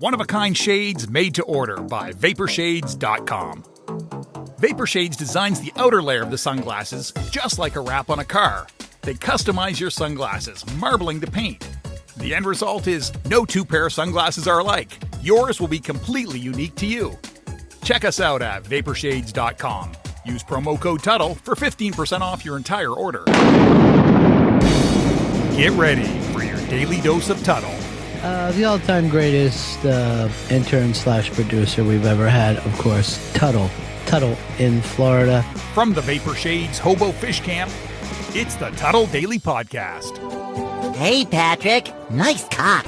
One-of-a-kind shades made to order by Vaporshades.com. Vaporshades designs the outer layer of the sunglasses just like a wrap on a car. They customize your sunglasses, marbling the paint. The end result is no two pair of sunglasses are alike. Yours will be completely unique to you. Check us out at Vaporshades.com. Use promo code Tuddle for 15% off your entire order. Get ready for your daily dose of Tuddle. The all-time greatest intern/producer we've ever had, of course, Tuddle. Tuddle in Florida. From the Vaporshades Hobo Fish Camp, it's the Tuddle Daily Podcast. Hey, Patrick. Nice cock.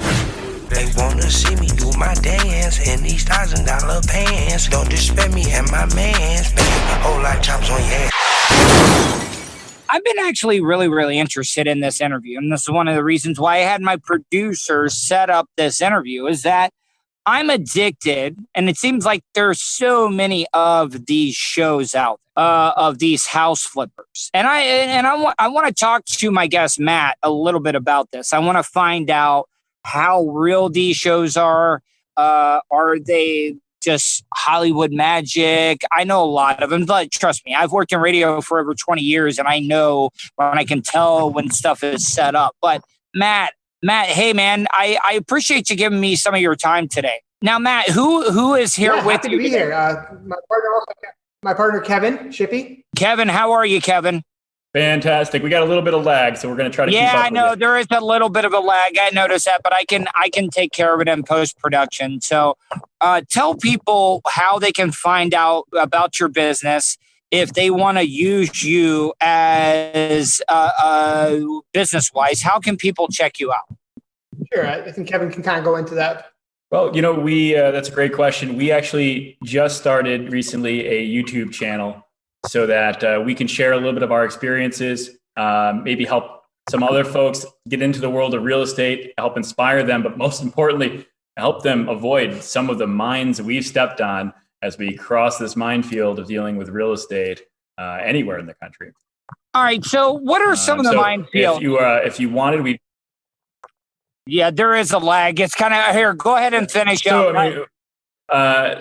They wanna see me do my dance in these $1,000 pants. Don't disrespect me and my mans. Make a whole lot of chops on your ass. I've been actually really interested in this interview. And this is one of the reasons why I had my producers set up this interview is that I'm addicted. And it seems like there's so many of these shows out of these house flippers. And I want to talk to my guest, Matt, a little bit about this. I want to find out how real these shows are. Are they just Hollywood magic? I know a lot of them, but trust me, I've worked in radio for over 20 years and I know when I can tell when stuff is set up. But Matt, hey man, I appreciate you giving me some of your time today. Now, Matt, who is here with happy you? To be here. My partner, Kevin Shippey. Kevin, how are you, Kevin? Fantastic. We got a little bit of lag, so we're going to try to keep up. Yeah, I know there is a little bit of a lag. I noticed that, but I can take care of it in post-production. So tell people how they can find out about your business if they want to use you as business-wise. How can people check you out? Sure. I think Kevin can kind of go into that. Well, we that's a great question. We actually just started recently a YouTube channel so that we can share a little bit of our experiences, maybe help some other folks get into the world of real estate, help inspire them, but most importantly, help them avoid some of the mines we've stepped on as we cross this minefield of dealing with real estate anywhere in the country. All right. So what are some of the minefields? If you wanted, Yeah, there is a lag. It's kind of here. Go ahead and finish up.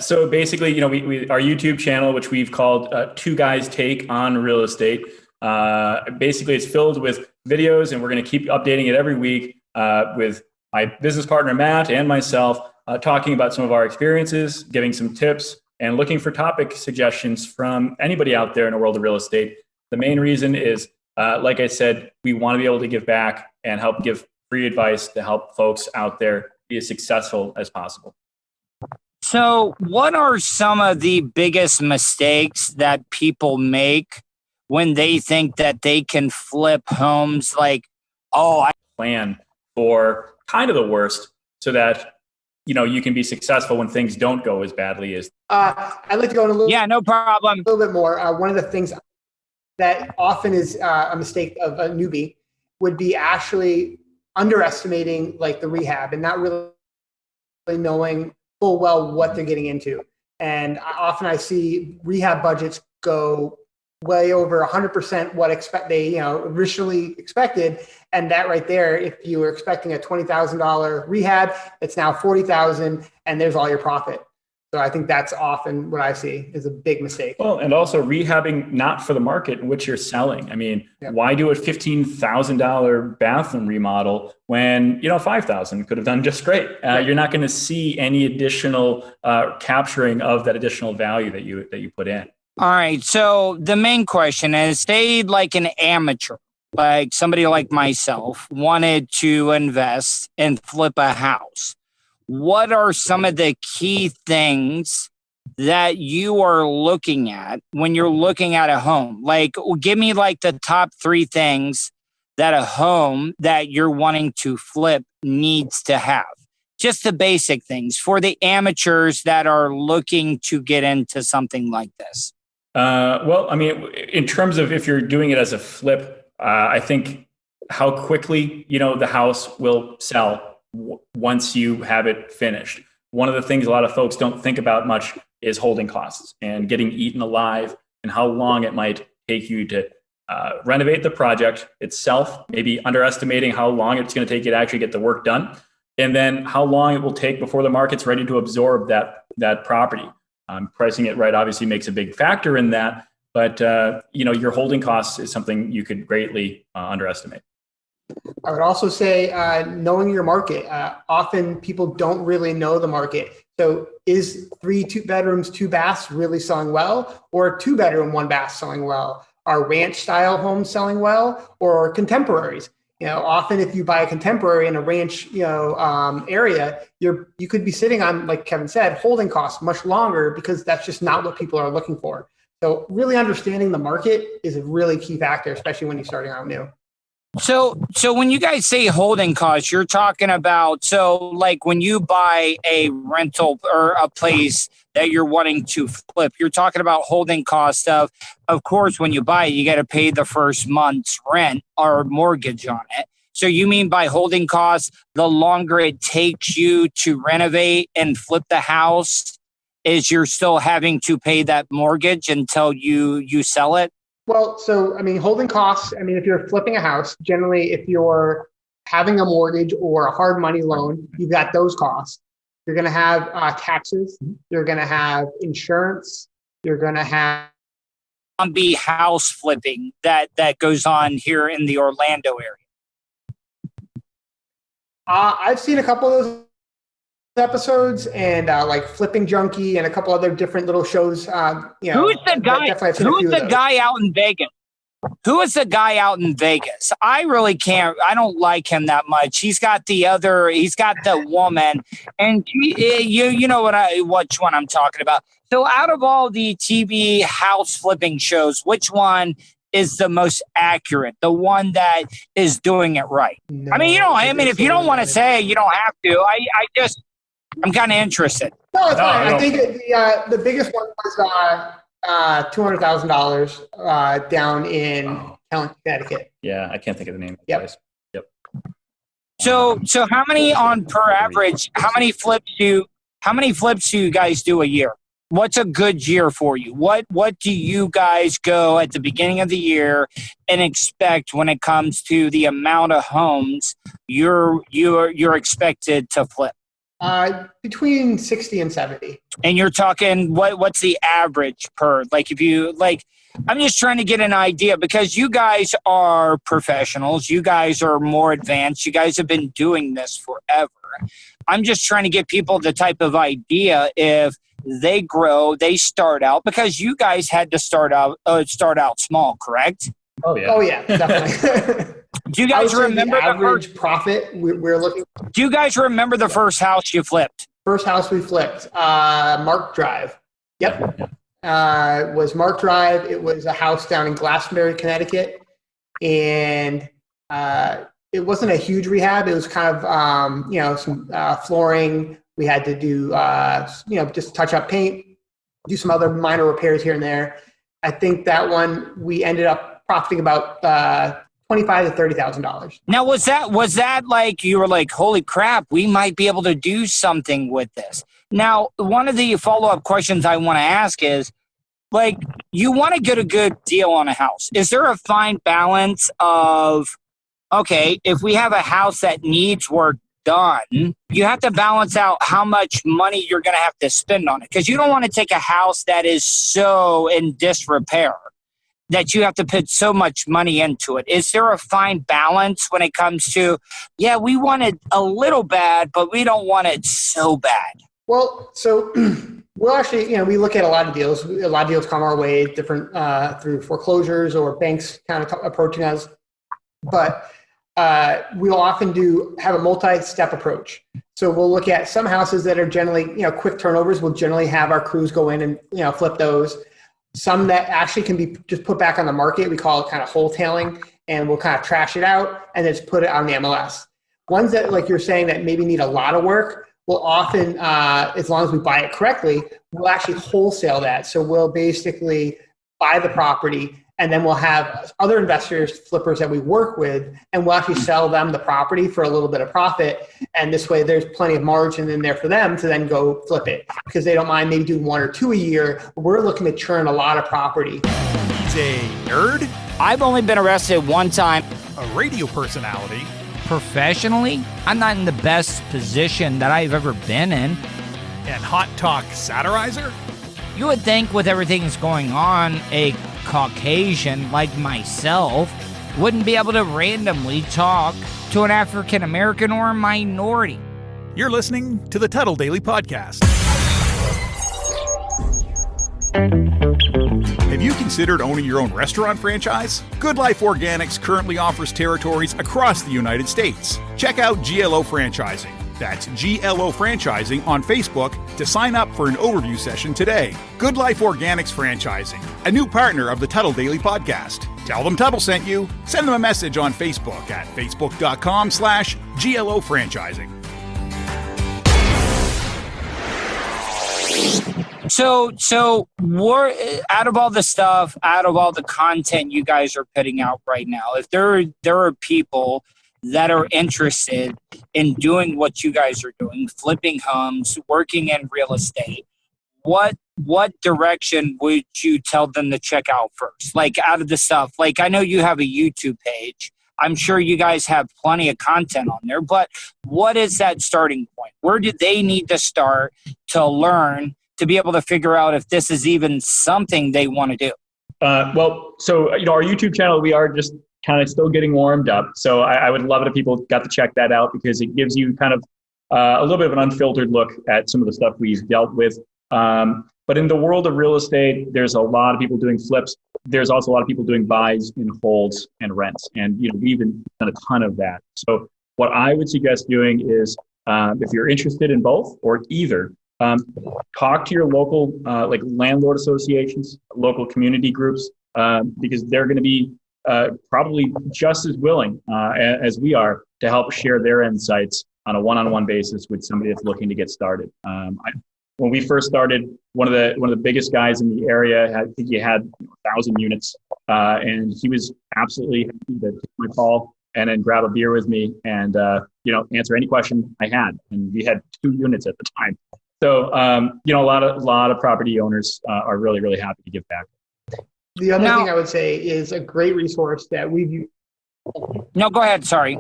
So basically, we our YouTube channel, which we've called Two Guys Take on Real Estate. Basically, it's filled with videos, and we're going to keep updating it every week with my business partner Matt and myself, talking about some of our experiences, giving some tips, and looking for topic suggestions from anybody out there in the world of real estate. The main reason is, like I said, we want to be able to give back and help give free advice to help folks out there be as successful as possible. So what are some of the biggest mistakes that people make when they think that they can flip homes? Like, I plan for kind of the worst so that, you can be successful when things don't go as badly as. I'd like to go in a little. Yeah, no problem. A little bit more. One of the things that often is a mistake of a newbie would be actually underestimating like the rehab and not really knowing full well what they're getting into. And often I see rehab budgets go way over 100% what they originally expected. And that right there, if you were expecting a $20,000 rehab, it's now $40,000 and there's all your profit. So I think that's often what I see is a big mistake. Well, and also rehabbing not for the market in which you're selling. I mean, Why do a $15,000 bathroom remodel when, $5,000 could have done just great? Right. You're not going to see any additional capturing of that additional value that you put in. All right. So the main question is, say like an amateur, like somebody like myself wanted to invest and flip a house. What are some of the key things that you are looking at when you're looking at a home? Like, give me like the top 3 things that a home that you're wanting to flip needs to have. Just the basic things for the amateurs that are looking to get into something like this. Well, I mean, in terms of if you're doing it as a flip, I think how quickly, the house will sell once you have it finished. One of the things a lot of folks don't think about much is holding costs and getting eaten alive and how long it might take you to renovate the project itself, maybe underestimating how long it's going to take you to actually get the work done. and then how long it will take before the market's ready to absorb that property. Pricing it right obviously makes a big factor in that, but your holding costs is something you could greatly underestimate. I would also say knowing your market. Often people don't really know the market. So is 3 2-bedrooms, 2 baths really selling well, or 2-bedroom, 1 bath selling well? Are ranch style homes selling well, or contemporaries? Often if you buy a contemporary in a ranch, area, you could be sitting on, like Kevin said, holding costs much longer because that's just not what people are looking for. So really understanding the market is a really key factor, especially when you're starting out new. So when you guys say holding costs, you're talking about, like when you buy a rental or a place that you're wanting to flip, you're talking about holding costs of course, when you buy it, you got to pay the first month's rent or mortgage on it. So you mean by holding costs, the longer it takes you to renovate and flip the house is you're still having to pay that mortgage until you sell it? Well, so, holding costs, if you're flipping a house, generally, if you're having a mortgage or a hard money loan, you've got those costs. You're going to have taxes. You're going to have insurance. You're going to have be house flipping that goes on here in the Orlando area. I've seen a couple of those episodes and like Flipping Junkie and a couple other different little shows. Who's the guy out in Vegas? Who is the guy out in Vegas? I really can't. I don't like him that much. He's got the woman, and you know which one I'm talking about. So out of all the TV house flipping shows, which one is the most accurate? The one that is doing it right? No, if you don't want to say, you don't have to. I'm kind of interested. No, it's fine. I think the biggest one was $200,000 down in Connecticut. Yeah, I can't think of the name. Yep. So how many on per average? How many flips do you guys do a year? What's a good year for you? What do you guys go at the beginning of the year and expect when it comes to the amount of homes you're expected to flip? Between 60 and 70. And you're talking what's the average per? I'm just trying to get an idea because you guys are professionals. You guys are more advanced. You guys have been doing this forever. I'm just trying to get people the type of idea if they grow, they start out, because you guys had to start out small, correct? Oh yeah, definitely. Do you guys remember the average profit we're looking? Do you guys remember the first house you flipped? First house we flipped, Mark Drive. Yep. It was Mark Drive. It was a house down in Glastonbury, Connecticut, and it wasn't a huge rehab. It was kind of some flooring. We had to do just touch up paint, do some other minor repairs here and there. I think that one we ended up profiting about $25,000 to $30,000. Now, was that like you were like, holy crap, we might be able to do something with this? Now, one of the follow-up questions I want to ask is, like, you want to get a good deal on a house. Is there a fine balance of, okay, if we have a house that needs work done, you have to balance out how much money you're going to have to spend on it, because you don't want to take a house that is so in disrepair that you have to put so much money into it. Is there a fine balance when it comes to, yeah, we want it a little bad, but we don't want it so bad? Well, so we'll actually, we look at a lot of deals. A lot of deals come our way, different through foreclosures or banks kind of approaching us. But we'll often have a multi-step approach. So we'll look at some houses that are generally, quick turnovers. We'll generally have our crews go in and, flip those. Some that actually can be just put back on the market. We call it kind of wholetailing, and we'll kind of trash it out and then just put it on the MLS. Ones that, like you're saying, that maybe need a lot of work, we'll often, as long as we buy it correctly, we'll actually wholesale that. So we'll basically buy the property, and then we'll have other investors, flippers that we work with, and we'll actually sell them the property for a little bit of profit. And this way there's plenty of margin in there for them to then go flip it, because they don't mind maybe doing 1 or 2 a year. We're looking to churn a lot of property. He's a nerd, I've only been arrested one time. a radio personality, professionally, I'm not in the best position that I've ever been in. And hot talk satirizer? You would think with everything that's going on, a Caucasian like myself wouldn't be able to randomly talk to an African American or a minority. You're listening to the Tuddle Daily Podcast. Have you considered owning your own restaurant franchise? Good Life Organics currently offers territories across the United States. Check out GLO Franchising. That's GLO Franchising on Facebook to sign up for an overview session today. Good Life Organics Franchising, a new partner of the Tuddle Daily Podcast. Tell them Tuddle sent you. Send them a message on Facebook at facebook.com/GLO Franchising. So we're out of all the stuff, out of all the content you guys are putting out right now, if there are people that are interested in doing what you guys are doing, flipping homes, working in real estate, what direction would you tell them to check out first? Like out of the stuff, like I know you have a YouTube page. I'm sure you guys have plenty of content on there, but what is that starting point? Where do they need to start to learn to be able to figure out if this is even something they want to do? So our YouTube channel, we are just kind of still getting warmed up. So I would love it if people got to check that out, because it gives you kind of a little bit of an unfiltered look at some of the stuff we've dealt with. But in the world of real estate, there's a lot of people doing flips. There's also a lot of people doing buys and holds and rents. And we've even done a ton of that. So what I would suggest doing is, if you're interested in both or either, talk to your local like landlord associations, local community groups, because they're going to be probably just as willing as we are to help share their insights on a one-on-one basis with somebody that's looking to get started. When we first started, one of the biggest guys in the area had 1,000 units, and he was absolutely happy to take my call and then grab a beer with me and answer any question I had. And we had 2 units at the time. So a lot of property owners are really, really happy to give back. The other thing I would say is a great resource that we've used. No, go ahead. Sorry.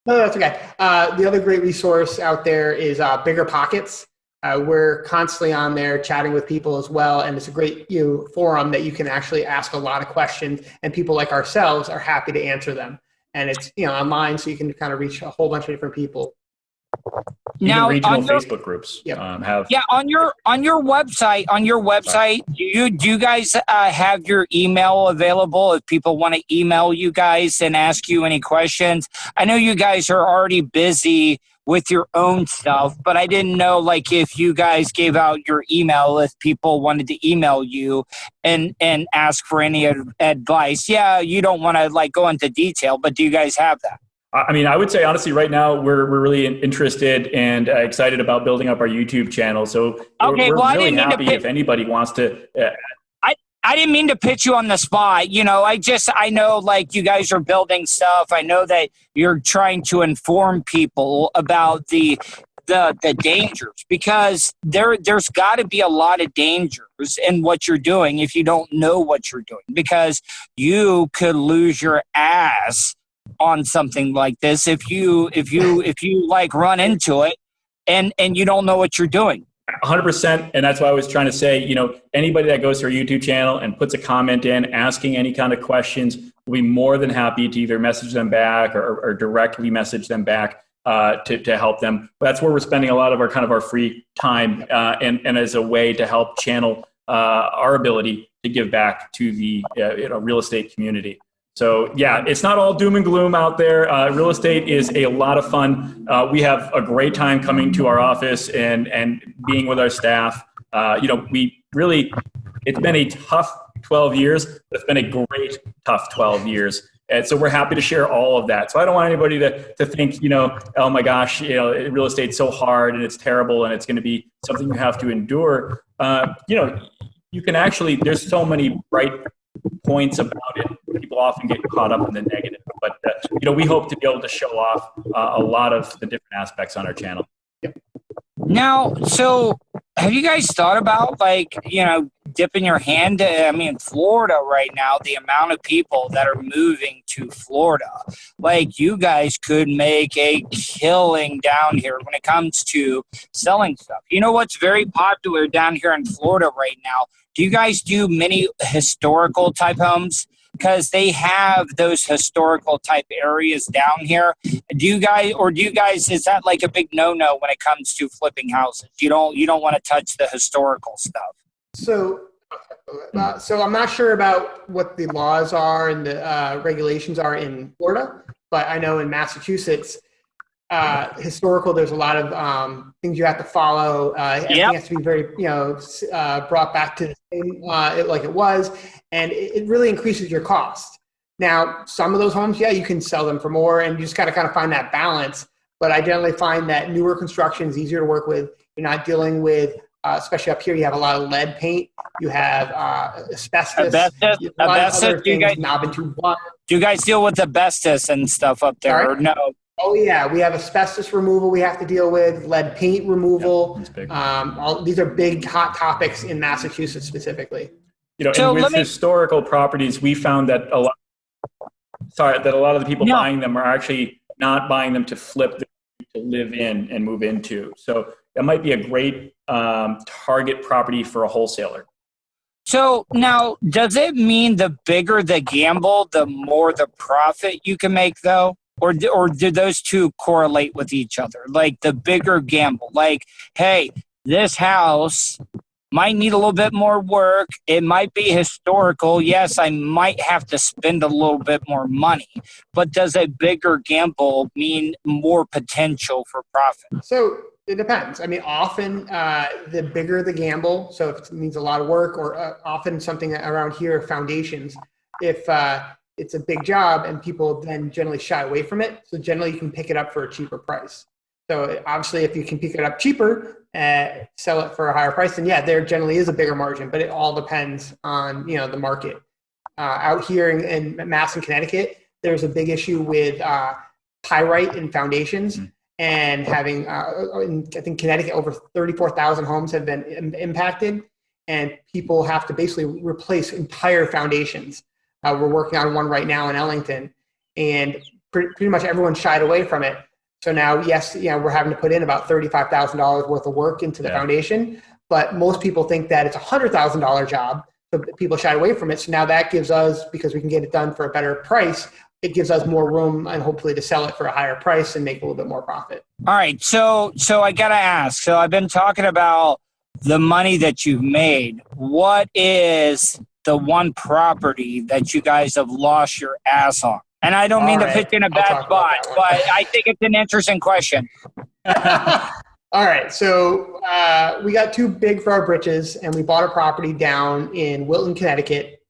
No, that's okay. The other great resource out there is Bigger Pockets. We're constantly on there chatting with people as well, and it's a great forum that you can actually ask a lot of questions, and people like ourselves are happy to answer them. And it's online, so you can kind of reach a whole bunch of different people. Now, regional Facebook groups have. Yeah, on your website, do you guys have your email available if people want to email you guys and ask you any questions? I know you guys are already busy with your own stuff, but I didn't know if you guys gave out your email, if people wanted to email you and ask for any advice. Yeah, you don't want to go into detail, but do you guys have that? I mean, I would say honestly, right now we're really interested and excited about building up our YouTube channel. So we're really happy if anybody wants to. I didn't mean to pitch you on the spot. I know you guys are building stuff. I know that you're trying to inform people about the dangers, because there's got to be a lot of dangers in what you're doing if you don't know what you're doing, because you could lose your ass on something like this if you run into it and you don't know what you're doing. 100%. And that's why I was trying to say, anybody that goes to our YouTube channel and puts a comment in asking any kind of questions, we'll be more than happy to either message them back or directly message them back to help them. But that's where we're spending a lot of our free time and as a way to help channel our ability to give back to the real estate community. So yeah, it's not all doom and gloom out there. Real estate is a lot of fun. We have a great time coming to our office and being with our staff. It's been a tough 12 years, but it's been a great tough 12 years. And so we're happy to share all of that. So I don't want anybody to think, oh my gosh, real estate's so hard and it's terrible and it's going to be something you have to endure. You can actually, there's so many bright points about it. People often get caught up in the negative, but we hope to be able to show off a lot of the different aspects on our channel. Now, so have you guys thought about dipping your hand in Florida right now, the amount of people that are moving to Florida, like you guys could make a killing down here when it comes to selling stuff. You know what's very popular down here in Florida right now? Do you guys do many historical type homes? Because they have those historical type areas down here. Do you guys, is that like a big no-no when it comes to flipping houses? You don't want to touch the historical stuff. So I'm not sure about what the laws are and the regulations are in Florida, but I know in Massachusetts, historical, there's a lot of things you have to follow. Everything has to be very, brought back to the same like it was, and it really increases your cost. Now, some of those homes, you can sell them for more, and you just got to kind of find that balance. But I generally find that newer construction is easier to work with. You're not dealing with, especially up here, you have a lot of lead paint. You have asbestos. Asbestos. Do you guys deal with asbestos and stuff up there? Or no? Oh yeah, we have asbestos removal we have to deal with, lead paint removal. These are big hot topics in Massachusetts specifically. And with historical properties, we found that a lot of the people buying them are actually not buying them to flip, to live in and move into. So that might be a great target property for a wholesaler. So now, does it mean the bigger the gamble, the more the profit you can make, though? Or do those two correlate with each other? Like the bigger gamble, like, hey, this house might need a little bit more work. It might be historical. Yes, I might have to spend a little bit more money. But does a bigger gamble mean more potential for profit? So it depends. I mean, often the bigger the gamble, so if it means a lot of work, or often something around here, foundations, if it's a big job and people then generally shy away from it. So generally you can pick it up for a cheaper price. So obviously if you can pick it up cheaper, sell it for a higher price, then there generally is a bigger margin, but it all depends on, the market. Out here in Mass and Connecticut, there's a big issue with pyrite in foundations, and having, I think Connecticut, over 34,000 homes have been impacted, and people have to basically replace entire foundations. We're working on one right now in Ellington, and pretty much everyone shied away from it. So now, yes, we're having to put in about $35,000 worth of work into the foundation, but most people think that it's a $100,000 job, so people shied away from it. So now that gives us, because we can get it done for a better price, it gives us more room and hopefully to sell it for a higher price and make a little bit more profit. All right, so I gotta ask. So I've been talking about the money that you've made. What is the one property that you guys have lost your ass on? And I don't mean to put you in a bad spot, but I think it's an interesting question. All right. So we got too big for our britches, and we bought a property down in Wilton, Connecticut.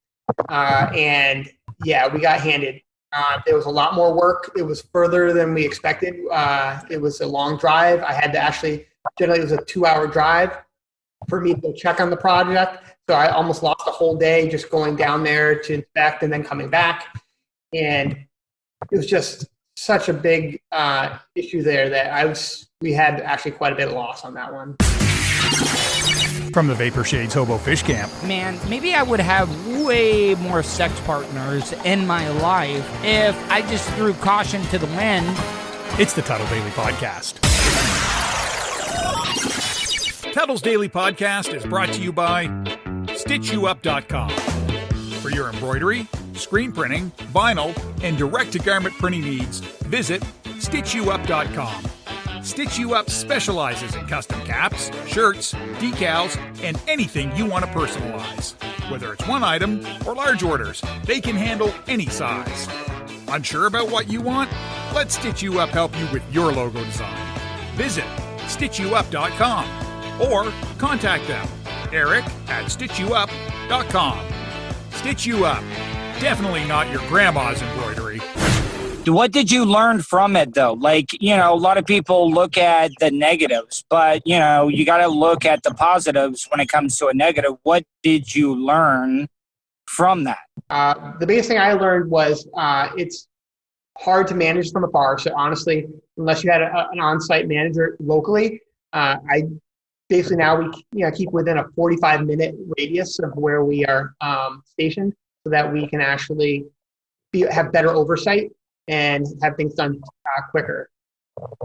And we got handed. There was a lot more work. It was further than we expected. It was a long drive. I had to generally it was a 2-hour drive for me to go check on the project. So I almost lost a whole day just going down there to inspect and then coming back. And it was just such a big issue there that we had actually quite a bit of loss on that one. From the Vapor Shades Hobo Fish Camp. Man, maybe I would have way more sex partners in my life if I just threw caution to the wind. It's the Tuddle Daily Podcast. Tuddle's Daily Podcast is brought to you by StitchYouUp.com. For your embroidery, screen printing, vinyl, and direct-to-garment printing needs, visit StitchYouUp.com. Stitch You Up specializes in custom caps, shirts, decals, and anything you want to personalize. Whether it's one item or large orders, they can handle any size. Unsure about what you want? Let Stitch You Up help you with your logo design. Visit StitchYouUp.com or contact them, Eric@StitchYouUp.com. Stitch You Up. Definitely not your grandma's embroidery. What did you learn from it, though? Like, a lot of people look at the negatives, but, you got to look at the positives when it comes to a negative. What did you learn from that? The biggest thing I learned was it's hard to manage from afar. So honestly, unless you had an on-site manager locally, I basically now we keep within a 45-minute radius of where we are stationed, so that we can actually have better oversight and have things done quicker.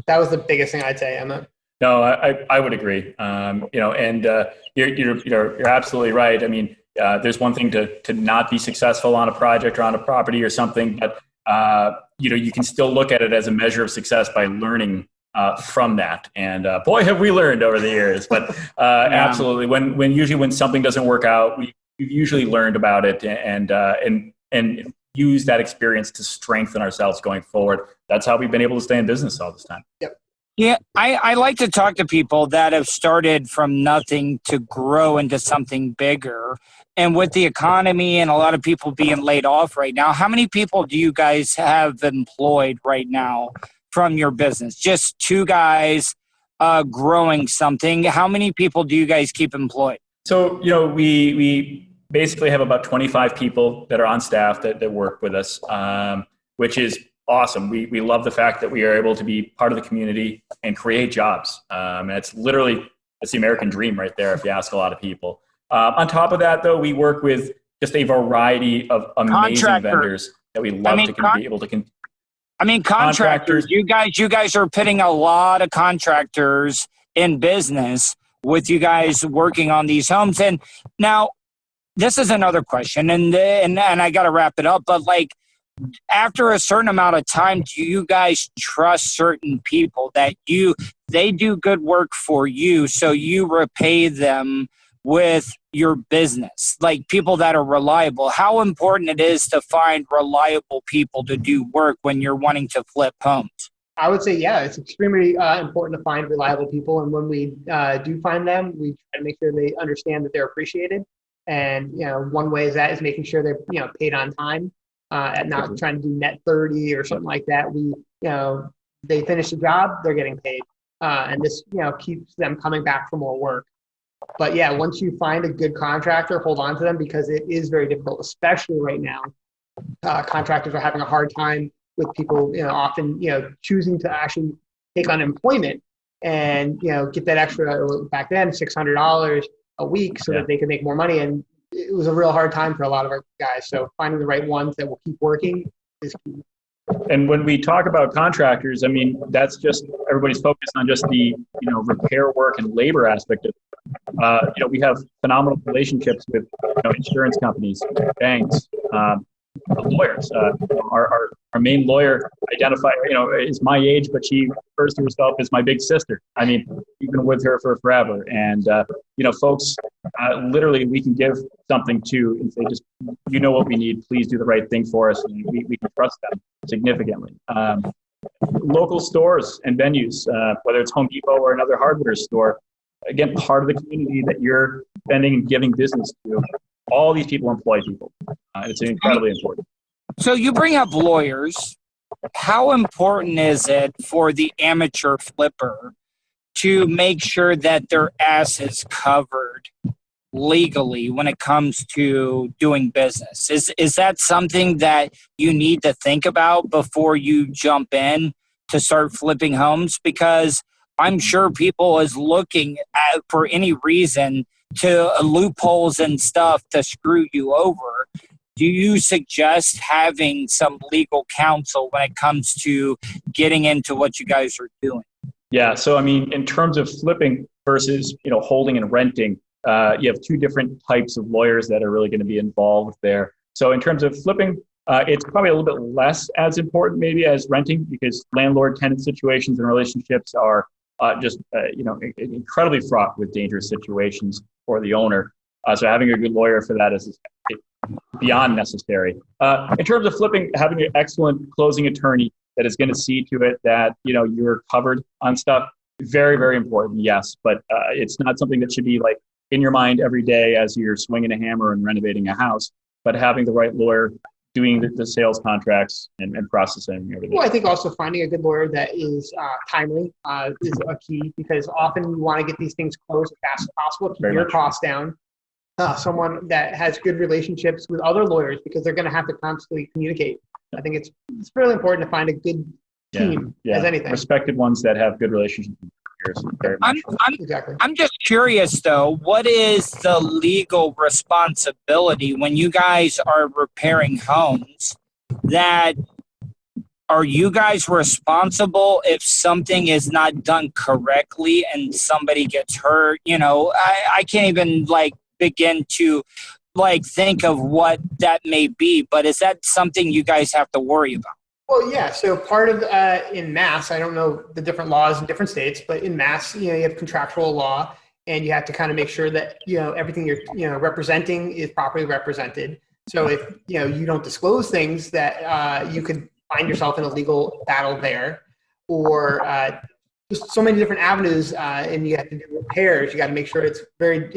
That was the biggest thing I'd say, Emma. No, I would agree. You're absolutely right. I mean, there's one thing to not be successful on a project or on a property or something, but you can still look at it as a measure of success by learning from that. And boy, have we learned over the years. But absolutely, when something doesn't work out, we've usually learned about it and use that experience to strengthen ourselves going forward. That's how we've been able to stay in business all this time. Yep. Yeah, I like to talk to people that have started from nothing to grow into something bigger. And with the economy and a lot of people being laid off right now, how many people do you guys have employed right now from your business? Just two guys growing something. How many people do you guys keep employed? So, we basically have about 25 people that are on staff that work with us, which is awesome. We love the fact that we are able to be part of the community and create jobs. It's the American dream right there, if you ask a lot of people. On top of that, though, we work with just a variety of amazing vendors that we love to be able to. Contractors. You guys are putting a lot of contractors in business with you guys working on these homes. And now, this is another question, and I got to wrap it up. But like, after a certain amount of time, do you guys trust certain people that they do good work for you, so you repay them with your business, like people that are reliable? How important it is to find reliable people to do work when you're wanting to flip homes? I would say, yeah, it's extremely important to find reliable people. And when we do find them, we try to make sure they understand that they're appreciated. And, one way is making sure they're, paid on time, and not trying to do net 30 or something like that. They finish the job, they're getting paid. And this, keeps them coming back for more work. But yeah, once you find a good contractor, hold on to them, because it is very difficult, especially right now. Contractors are having a hard time with people, often, choosing to actually take on employment and, get that extra, back then, $600 a week so that they can make more money. And it was a real hard time for a lot of our guys. So finding the right ones that will keep working is key. And when we talk about contractors, I mean, that's just everybody's focused on just the, repair work and labor aspect of it. We have phenomenal relationships with, insurance companies, banks, lawyers. Our main lawyer is my age, but she refers to herself as my big sister. I mean, we've been with her for forever. And, folks, literally we can give something to and say, just, what we need, please do the right thing for us. And we can trust them significantly. Local stores and venues, whether it's Home Depot or another hardware store, again, part of the community that you're spending and giving business to. All these people employ people. It's incredibly important. So you bring up lawyers. How important is it for the amateur flipper to make sure that their ass is covered legally when it comes to doing business? Is that something that you need to think about before you jump in to start flipping homes? Because I'm sure people is looking at, for any reason, to loopholes and stuff to screw you over. Do you suggest having some legal counsel when it comes to getting into what you guys are doing? Yeah. So, I mean, in terms of flipping versus, holding and renting, you have two different types of lawyers that are really going to be involved there. So in terms of flipping, it's probably a little bit less as important maybe as renting, because landlord-tenant situations and relationships are incredibly fraught with dangerous situations for the owner. So having a good lawyer for that is beyond necessary. In terms of flipping, having an excellent closing attorney that is going to see to it that, you're covered on stuff, very, very important, yes. But it's not something that should be like in your mind every day as you're swinging a hammer and renovating a house, but having the right lawyer doing the sales contracts and processing everything. Well, I think also finding a good lawyer that is timely is a key, because often you want to get these things closed as fast as possible, keep your costs down. Someone that has good relationships with other lawyers, because they're going to have to constantly communicate. I think it's really important to find a good team as anything. Respected ones that have good relationships. years. Very much. Exactly. I'm just curious though, what is the legal responsibility when you guys are repairing homes? That are you guys responsible if something is not done correctly and somebody gets hurt? You know, I can't even like begin to like think of what that may be, but is that something you guys have to worry about? Well, yeah. So part of in Mass, I don't know the different laws in different states, but in Mass, you have contractual law, and you have to kind of make sure that everything you're representing is properly represented. So if you don't disclose things, that you could find yourself in a legal battle there, or just so many different avenues, and you have to do repairs. You got to make sure it's very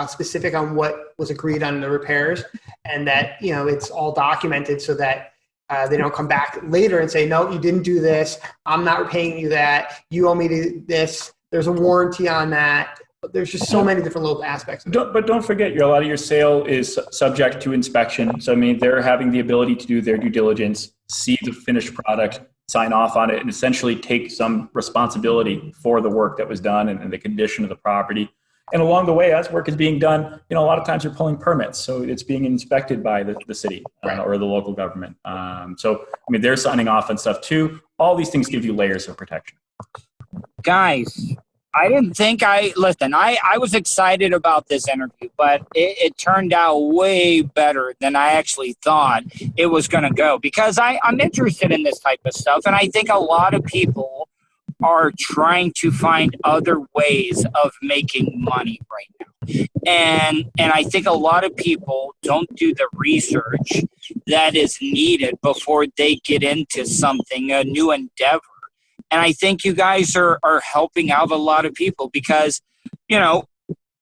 specific on what was agreed on the repairs, and that it's all documented so that they don't come back later and say, no, you didn't do this. I'm not paying you that. You owe me this. There's a warranty on that. But there's just so many different little aspects. But don't forget, a lot of your sale is subject to inspection. So, I mean, they're having the ability to do their due diligence, see the finished product, sign off on it, and essentially take some responsibility for the work that was done and the condition of the property. And along the way, as work is being done, a lot of times you're pulling permits. So it's being inspected by the city or the local government. So, I mean, they're signing off on stuff too. All these things give you layers of protection. Guys, I didn't think I was excited about this interview, but it turned out way better than I actually thought it was going to go, because I'm interested in this type of stuff. And I think a lot of people are trying to find other ways of making money right now. And I think a lot of people don't do the research that is needed before they get into something, a new endeavor. And I think you guys are helping out a lot of people, because,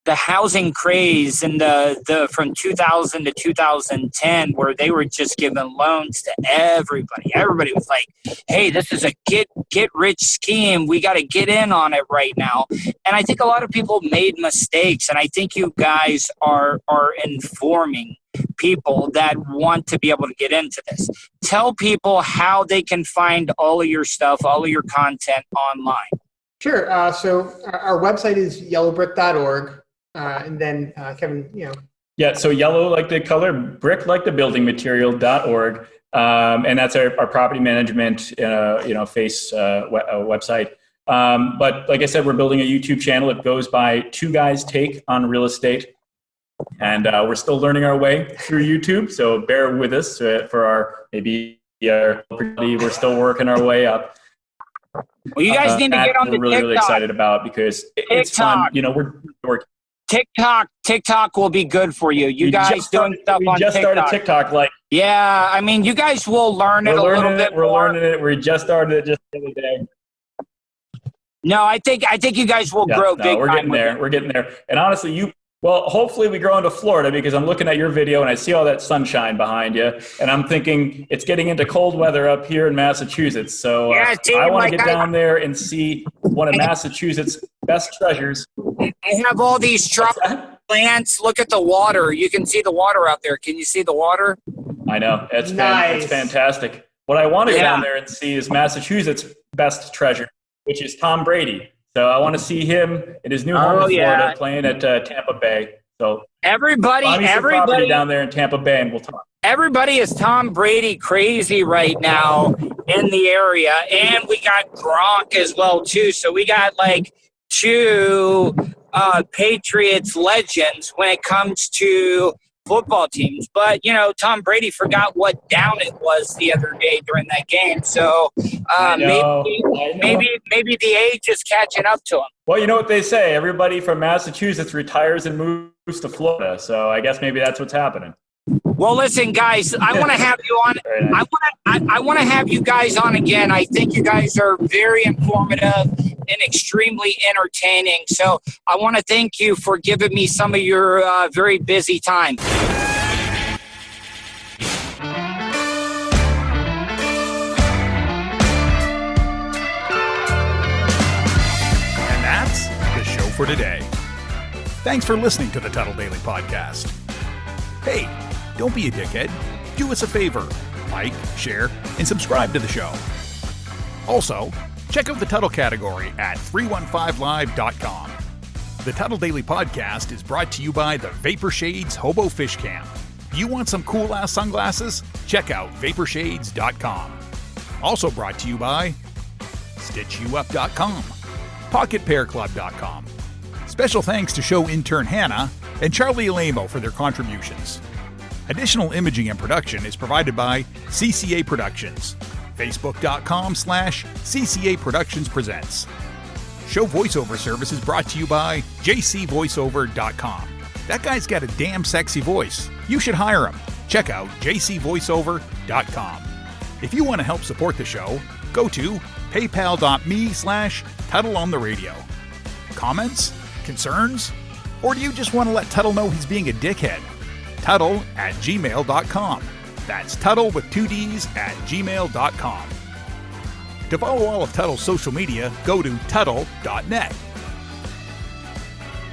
the housing craze and the from 2000 to 2010, where they were just giving loans to everybody. Everybody was like, hey, this is a get rich scheme. We got to get in on it right now. And I think a lot of people made mistakes. And I think you guys are informing people that want to be able to get into this. Tell people how they can find all of your stuff, all of your content online. Sure. So our website is yellowbrick.org. And then Kevin, Yeah, so yellow like the color, brick like the building material.org. And that's our property management, website. But like I said, we're building a YouTube channel. It goes by Two Guys Take on Real Estate. And we're still learning our way through YouTube. So bear with us for we're still working our way up. Well, you guys need to get on the TikTok. We're really excited about, because it's fun. We're TikTok will be good for you. You guys doing stuff on TikTok. We just started TikTok. Yeah, I mean, you guys will learn it a little bit more. We're learning it. We just started it just the other day. No, I think you guys will grow big. We're getting there. We're getting there. And honestly, hopefully we grow into Florida, because I'm looking at your video and I see all that sunshine behind you, and I'm thinking it's getting into cold weather up here in Massachusetts. So I want to get down there and see one of Massachusetts' best treasures. I have all these tropical plants. Look at the water. You can see the water out there. Can you see the water? I know. It's nice. It's fantastic. What I want to go down there and see is Massachusetts' best treasure, which is Tom Brady. So I want to see him in his new home in Florida, playing at Tampa Bay. So everybody down there in Tampa Bay, and we'll talk. Everybody is Tom Brady crazy right now in the area, and we got Gronk as well too. So we got like two Patriots legends when it comes to football teams. But Tom Brady forgot what down it was the other day during that game. So maybe the age is catching up to him. Well, you know what they say, everybody from Massachusetts retires and moves to Florida. So I guess maybe that's what's happening. Well, listen, guys, I want to have you on. Nice. I want to have you guys on again. I think you guys are very informative and extremely entertaining. So I want to thank you for giving me some of your very busy time. And that's the show for today. Thanks for listening to the Tuddle Daily Podcast. Hey, don't be a dickhead. Do us a favor. Like, share, and subscribe to the show. Also, check Check out the Tuddle category at 315live.com. The Tuddle Daily Podcast is brought to you by the Vapor Shades Hobo Fish Camp. You want some cool-ass sunglasses? Check out vaporshades.com. Also brought to you by StitchYouUp.com, PocketPairClub.com. Special thanks to show intern Hannah and Charlie Alamo for their contributions. Additional imaging and production is provided by CCA Productions. Facebook.com/CCA Productions Presents. Show voiceover service is brought to you by JCVoiceover.com. That guy's got a damn sexy voice. You should hire him. Check out JCVoiceover.com. If you want to help support the show, go to paypal.me/Tuddle on the radio. Comments? Concerns? Or do you just want to let Tuddle know he's being a dickhead? Tuddle@gmail.com. That's Tuddle with 2 Ds at gmail.com. To follow all of Tuddle's social media, go to Tuddle.net.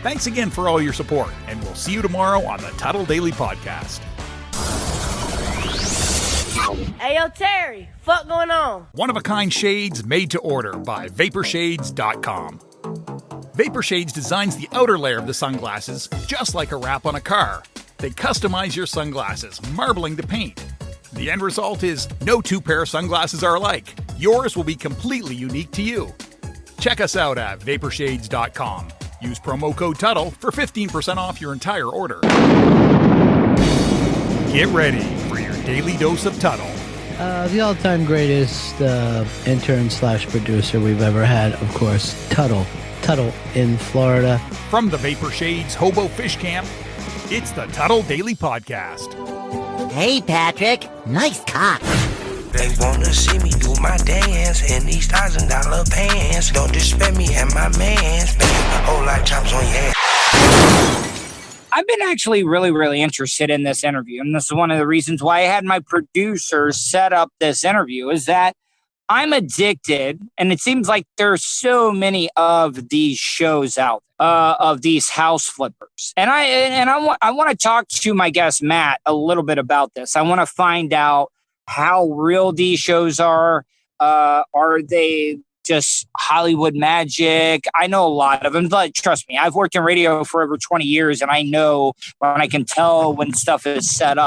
Thanks again for all your support, and we'll see you tomorrow on the Tuddle Daily Podcast. Hey, yo, Terry, fuck going on? One-of-a-kind shades made to order by VaporShades.com. VaporShades designs the outer layer of the sunglasses just like a wrap on a car. They customize your sunglasses, marbling the paint. The end result is no two pair of sunglasses are alike. Yours will be completely unique to you. Check us out at VaporShades.com. Use promo code Tuddle for 15% off your entire order. Get ready for your daily dose of Tuddle. The all-time greatest intern/producer we've ever had, of course, Tuddle. Tuddle in Florida. From the Vapor Shades Hobo Fish Camp, it's the Tuddle Daily Podcast. Hey, Patrick. Nice cock. They wanna see me do my dance in these $1,000 pants. Don't disrespect me and my mans. Bang, whole lot of chops on your ass. I've been actually really interested in this interview. And this is one of the reasons why I had my producer set up this interview is that I'm addicted. And it seems like there's so many of these shows out of these house flippers. And I want to talk to my guest, Matt, a little bit about this. I want to find out how real these shows are. Are they just Hollywood magic? I know a lot of them, but trust me, I've worked in radio for over 20 years and I know when I can tell when stuff is set up.